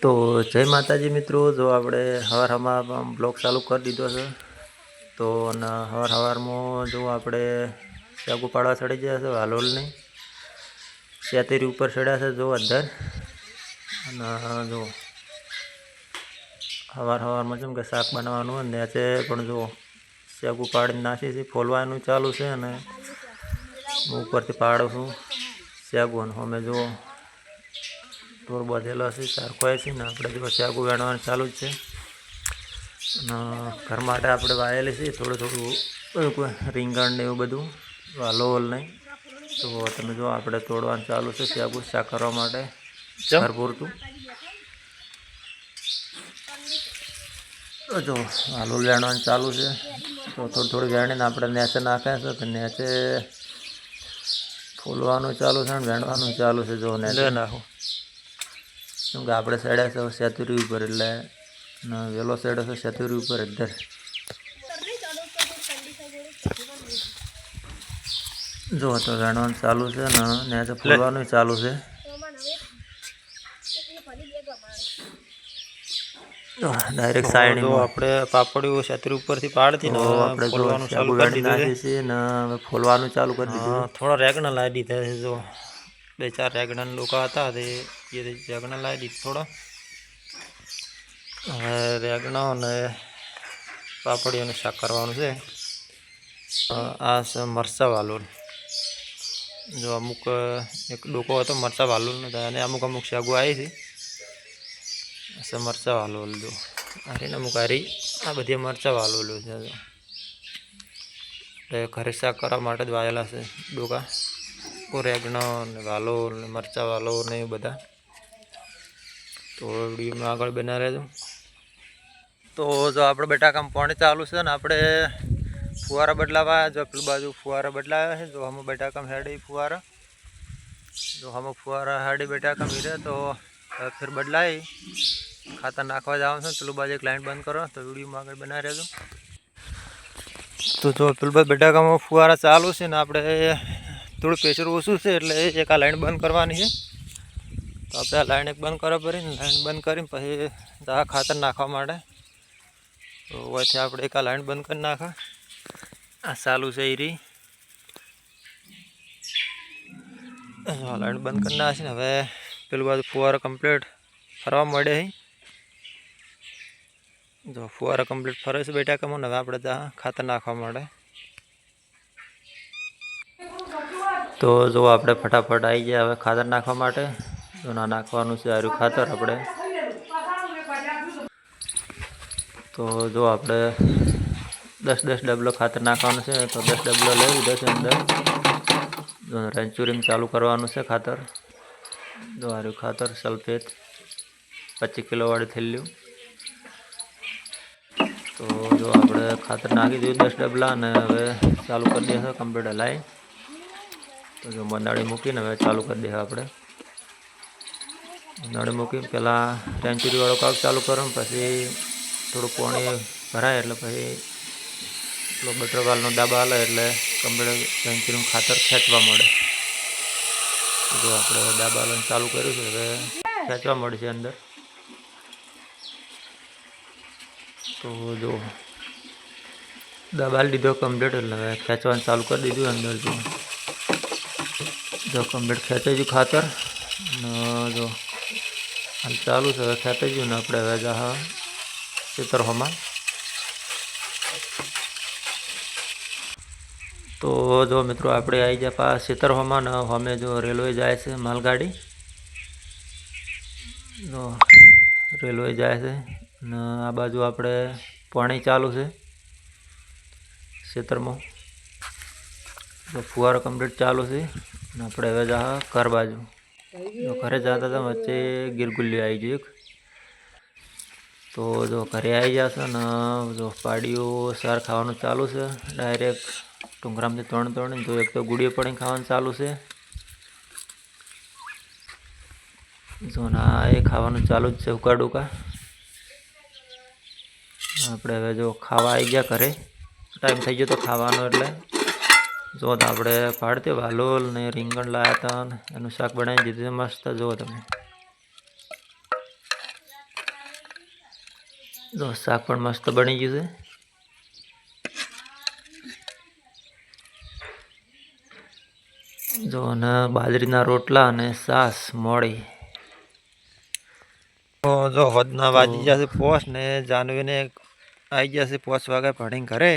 તો જય માતાજી મિત્રો, જો આપણે હવારમાં બ્લોગ ચાલુ કરી દીધો છે. તો હવારમાં જો આપણે ચાકુ પાડવા ચડી ગયા છે હાલોલની સેતેરી ઉપર ચડ્યા છે જો અંદર. અને જો હવારમાં જેમ કે શાક બનાવવાનું હોય ને છે, પણ જો ચાકુ પાડીને નાખી છે, ફોલવાનું ચાલુ છે. અને હું ઉપરથી પાડું છું ચાકુ, અને અમે જો ઢોર બાંધેલો છે, ચારખોય છે ને આપણે જો ચાકુ વેણવાનું ચાલુ જ છે. અને ઘર માટે આપણે વાયેલી છે થોડું રીંગણ ને એવું બધું વાલોલ નહીં. તો તમે જો આપણે તોડવાનું ચાલુ છે ચાકુ શાક કરવા માટે ઘર પૂરતું. તો જો વાલોલ વેણવાનું ચાલુ છે. તો થોડી વેણીને આપણે નેચે નાખ્યા છે, તો નેચે ફૂલવાનું ચાલુ છે ને વેણવાનું ચાલુ છે. જો નેચે નાખું કેમ કે આપણે સાઈડ છે સેતુરી ઉપર, એટલે વેલો સાઈડ છે સેતુરી ઉપર અંદર. જો તો વેણવાનું ચાલુ છે ને નેચે ફૂલવાનું ચાલુ છે. ડાયરેક્ટ સાઈડ આપણે પાપડીઓ સેતુરી ઉપરથી પાડતી ને આપણે ફોલવાનું ચાલુ કરી દીધું છે ને ફોલવાનું ચાલુ કરી દીધું. થોડા રેગણા લાવી દીધા છે. જો 2-4 રેગણા લોકો હતા તે રેગણા લાવી દીધા થોડા. હવે રેગણા અને પાપડીઓનું શાક કરવાનું છે. આ છે મરચાં વાલોલ. જો અમુક એક ડોકો હતો મરચાં વાલોલનો, અને અમુક શાકુ આવી છે મરચાં વાલોલ. જો આરીને અમુક આરી આ બધી મરચાં વાલોલું છે. એટલે ઘરે શાક કરવા માટે જ વાયેલા છે ડોકા. રેગણો ને વાલોલ ને મરચાં વાલોલ ને એ બધા. તો વિડીયોમાં આગળ બના રહેજો. તો જો આપણે બટાકામાં પાણી ચાલુ છે ને આપણે ફુવારા બદલાવા, જો પેલી બાજુ ફુવારા બદલાવ્યા છે. જો આમાં બટાકામાં હેડી ફુવારા, જો આમાં ફુવારા હેડી બટાકા મીરે તો ફિર બદલાય ખાતર નાખવા જવાનું છે. પેલું બાજુ એક લાઈન બંધ કરો તો વિડીયોમાં આગળ બનાવી રહેજો. તો જો પેલું બાજુ બટાકામાં ફુવારા ચાલુ છે ને આપણે થોડું પ્રેશર ઓછું છે, એટલે એક આ લાઈન બંધ કરવાની છે. તો આપણે આ લાઈન એક બંધ કરવા પડીને લાઈન બંધ કરીને પછી આ ખાતર નાખવા માટે. તો વચ્ચે આપણે એક આ લાઈન બંધ કરી નાખા. આ ચાલુ છે એ રહી લાઈન બંધ કરી નાખીને હવે પેલું બાજુ ફુવારા કમ્પ્લીટ ફરવા મળે છે. જો ફુવારા કમ્પ્લીટ ફરે છે બટાકામાં, ને હવે આપણે ત્યાં ખાતર નાખવા માટે. તો જો આપણે ફટાફટ આવી ગયા હવે ખાતર નાખવા માટે. તો નાખવાનું છે આર્યું ખાતર આપણે. તો જો આપણે 10 ડબલો ખાતર નાખવાનું છે. તો 10 ડબલો લઈ લીધો છે અંદર. રેન્ચુરિંગ ચાલુ કરવાનું છે ખાતર. જો આર્યું ખાતર સલ્ફેટ 25 કિલો વાળી થેલ્યું. તો જો આપણે ખાતર નાખી દીધું 10 ડબલા, અને હવે ચાલુ કરી દે કમ્પ્લીટ હલાઈ. તો જો મંદાળી મૂકીને હવે ચાલુ કરી દે આપણે. મંદાળી મૂકીને પહેલાં રેન્ચુરીવાળો કાપ ચાલુ કરો, પછી થોડું પાણી ભરાય એટલે પછી પેલો બટરવાલનો ડાબા હાલે એટલે કમ્પ્લીટ રેન્ચુરીનું ખાતર ખેંચવા મળે. જો આપણે ડાબા હાલવાનું ચાલુ કર્યું છે, હવે ખેંચવા મળશે અંદર. તો જો દબાવી દીધો કમ્પ્લીટ, એટલે હવે ખેંચવાનું ચાલુ કરી દીધું અંદર. જો કમ્પ્લીટ ખેંચાઈ ગયું ખાતર. અને જો હાલ ચાલુ છે, હવે ખેંચાઈ ગયું ને આપણે હવે જા ખેતરમાં. તો જો મિત્રો આપણે આવી ગયા પાસ ખેતરમાં, ને અમે જો રેલવે જાય છે માલગાડી. જો રેલવે જાય છે, અને આ બાજુ આપણે પાણી ચાલુ છે ખેતરમાં. તો ફુવારો કમ્પ્લીટ ચાલુ છે, અને આપણે હવે જા ઘર બાજુ. જો ઘરે જતા હતા વચ્ચે ગીરગુલ્લી આવી ગયું. તો જો ઘરે આવી જશે ને જો પાડીઓ સાર ખાવાનું ચાલુ છે ડાયરેક્ટ ટુંગરામથી ત્રણ. જો એક તો ગુડીએ પડીને ખાવાનું ચાલુ છે. જો ના એ ખાવાનું ચાલુ જ છે ઉકા ડુકા. આપણે હવે જો ખાવા આવી ગયા ઘરે, ટાઈમ થઈ ગયો તો ખાવાનો. એટલે જો તો આપણે પાડતી વાલોલ ને રીંગણ લાવ્યા હતા, એનું શાક બનાવી દીધું મસ્ત. જુઓ તમે જો શાક પણ મસ્ત બની ગયું છે. જો અને બાજરીના રોટલા અને છાશ મોળી. તો જો વધના વાજી જશે પોસ ને જાનવીને આવી જશે 5 વાગે ભણીને ઘરે.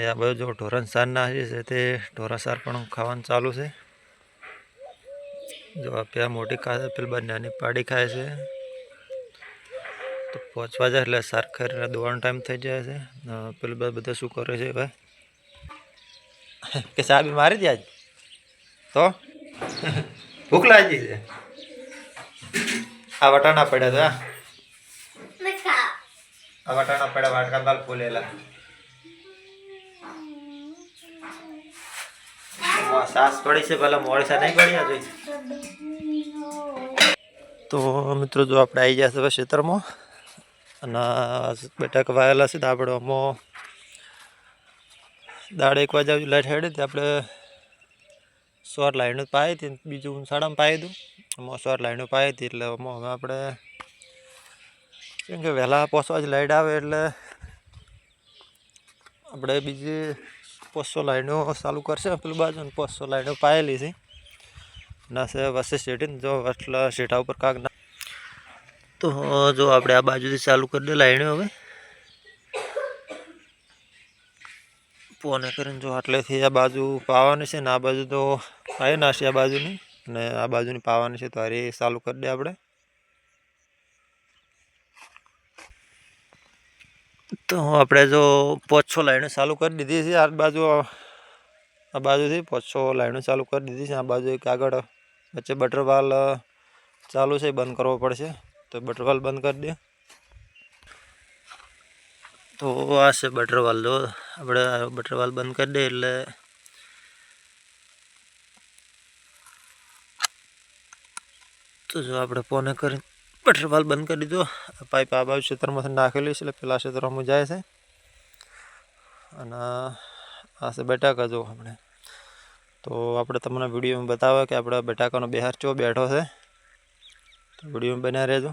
આ બધું જો ઢોરણ સાર નાખી છે તે ઢોરા સાર પણ ખાવાનું ચાલુ છે. જો આ મોટી ખાય પેલી બાર નાની પાડી ખાય છે. તો 5 વાગે એટલે સાર ખાઈને દોવાનો ટાઈમ થઈ જાય છે. પેલી બાર બધા શું કરે છે ભાઈ કે સાબી મારી દે આજ તો ભૂખ લાગી છે. આ વટાણા પડ્યા હતા. આ વટાણા પડ્યા વાટકા દાલ ફૂલેલા. સાસ પડી છે પેલા મોડી સા નહીં પડી જોઈ. તો મિત્રો જો આપણે આવી ગયા છે ખેતરમાં અને બટાકા વાયેલા છે. તો આપણે આમાં દાળ 1 વાગે લાઈટ હેડી હતી. આપણે સોર લાઈન પાઈ હતી, બીજું સાડામાં પાઈ હતું. આમાં સોર લાઈનો પાઈ હતી એટલે આમાં હવે આપણે કેમ કે વહેલા 5 વાગે લાઈટ આવે એટલે આપણે બીજી 500 લાઈનો ચાલુ કરશે પેલું બાજુ. 500 લાઈનો પાયેલી છે ના છે વચ્ચે શેટીને જો એટલા શેઠા ઉપર કાંક ના. તો જો આપણે આ બાજુથી ચાલુ કરી દે લાઈનો હવે ફોને કરીને. જો આટલેથી આ બાજુ પાવાની છે ને આ બાજુ તો પાઈ નાખશે આ બાજુની અને આ બાજુની પાવાની છે. તો હારી ચાલુ કરી દે આપણે. તો આપણે જો 500 લાઈનો ચાલુ કરી દીધી છે. આ બાજુથી 500 લાઈનો ચાલુ કરી દીધી છે. આ બાજુ એક આગળ વચ્ચે બટરવાલ ચાલુ છે, બંધ કરવો પડશે. તો બટરવાલ બંધ કરી દે. તો આ છે બટરવાલ. જો આપણે બટરવાલ બંધ કરી દે એટલે તો જો આપણે ફોને કરી બટરવાલ બંધ કરી દીધો. પાઇપ આ બાજુ ક્ષેત્રમાંથી નાખેલી છે એટલે પેલા ક્ષેત્રમાં જાય છે. અને આ છે બટાકા. જો આપણે તો આપણે તમને વિડીયોમાં બતાવે કે આપણે બટાકાનો બહાર ચો બેઠો છે. તો વિડીયોમાં બન્યા રહેજો.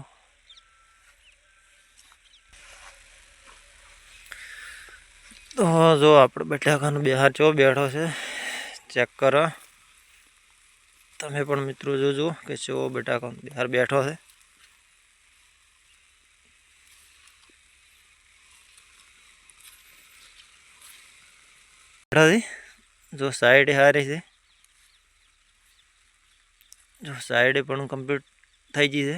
તો જો આપણે બટાકાનો બહાર ચો બેઠો છે ચેક કરો તમે પણ મિત્રો જોજો કે ચો બટાકાનો બહાર બેઠો છે. જો સાઈડ હારી છે. જો સાઈડ પણ કમ્પ્લીટ થઈ ગઈ છે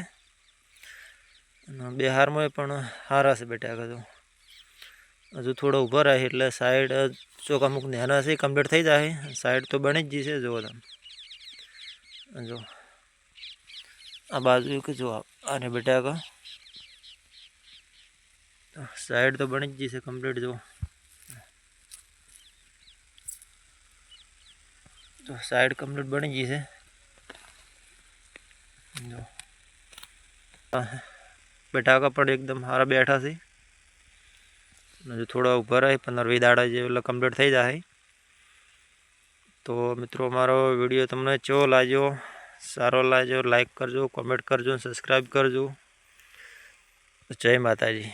અને બિહારમાં પણ સારા છે બટાકા. જો હજુ થોડો ઊભો રહે એટલે સાઈડ ચોક અમુક નાના છે કમ્પ્લીટ થઈ જાય. સાઈડ તો બની જ જશે. જુઓ તમે જો આ બાજુ કે જો આને બટાકા સાઈડ તો બની જ જશે કમ્પ્લીટ. જો સાઈડ કમ્પ્લીટ બની ગઈ છે. જો બટાકા પણ એકદમ સારા બેઠા છે. હજુ થોડા ઊભા રહે 15-20 દાડા જે એટલે કમ્પ્લીટ થઈ જાય. તો મિત્રો મારો વિડીયો તમને કેવો લાગ્યો, સારો લાગ્યો લાઈક કરજો, કોમેન્ટ કરજો, સબસ્ક્રાઈબ કરજો. જય માતાજી.